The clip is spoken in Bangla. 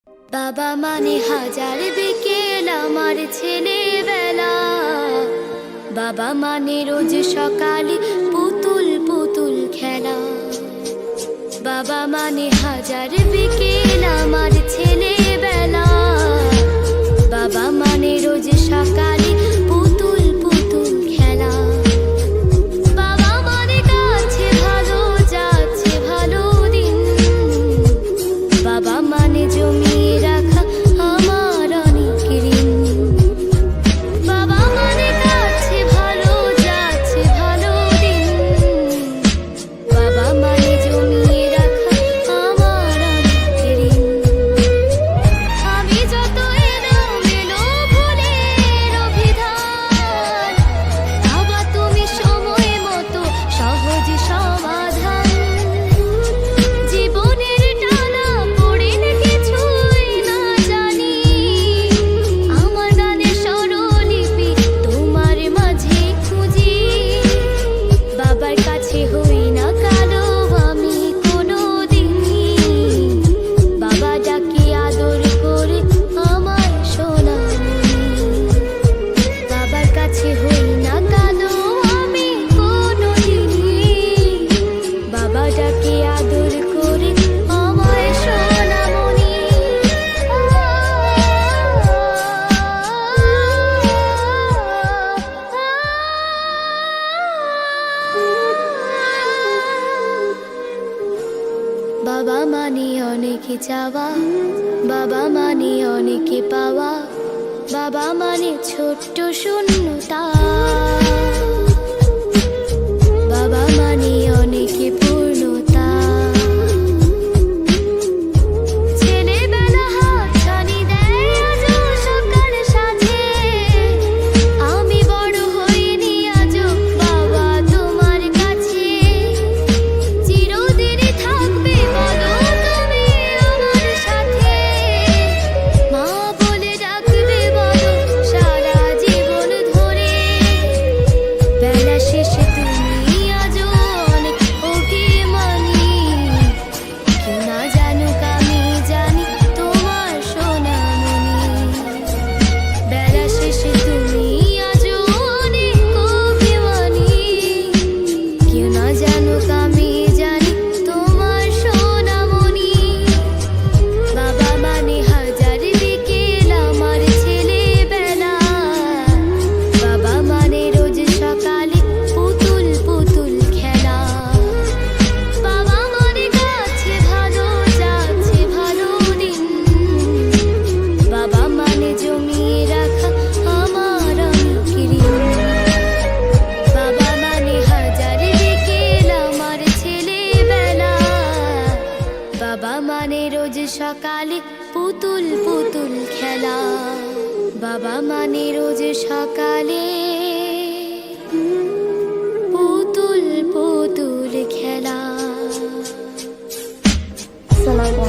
বাবা মানে হাজার বিকেল আমার ছেলেবেলা, বাবা মানে রোজ সকালে পুতুল পুতুল খেলা। বাবা মানে হাজার বিকেল আমার ছেলেবেলা, বাবা মানে রোজ সকালে পুতুল পুতুল খেলা। বাবা মানে কাছে ভালো যাচ্ছে ভালো দিন, বাবা মানে জমিয়ে রাখা আমার অনেক ঋণ। বাবা মানে কাছে ভালো যাচ্ছে ভালো দিন, বাবা মানে জমিয়ে রাখা আমার অনেক ঋণ। আমি যত এলোমেলো ভুলের অভিধান, বাবা তুমি সময় মতো সহজ সমাধান। জীবনের টানা পড়েন কিছুই না জানি, আমার গানের স্বরলিপি তোমার মাঝে খুঁজি। বাবার কাছে হই না কালো আমি কোনোদিনই, বাবা ডাকে আদর করে আমার সোনামণি। বাবার কাছে হই না কালো আমি কোনোদিনই, বাবা ডাকে আদর করে আমার সোনামণি। বাবা মানে অনেক চাওয়া, বাবা মানে অনেক পাওয়া, বাবা মানে ছোট্ট শূন্যতা। বাবা মানে অনেক পূর্ণতা। ছেলেবেলা হাতছানি দেয় আজও সকাল সাজে, আমি বড় হইনি আজও বাবা তোমার কাছে। চিরদিনই থাকবে বলো তুমি আমার সাথে, মা বলে ডাকবে বলো সারা জীবন ধরে। বেলা শেষে তুমি আজও অনেক অভিমানী, কেউ না জানুক আমি জানি তোমার সোনামণি। বেলা শেষে তুমি আজও অনেক অভিমানী, কেউ না জানুক আমি জানি তোমার সোনামণি। বাবা মানে হাজার বিকেল আমার ছেলেবেলা, বাবা মানে রোজ সকালে পুতুল পুতুল খেলা। বাবা মানে কাছে ভালো যাচ্ছে ভালো দিন, বাবা মানে জমিয়ে রাখা আমার অনেক ঋণ। বাবা মানে হাজার বিকেল আমার ছেলেবেলা, বাবা মানে রোজ সকালে পুতুল পুতুল খেলা। বাবা মানে রোজ সকালে পুতুল পুতুল খেলা। আসসালামু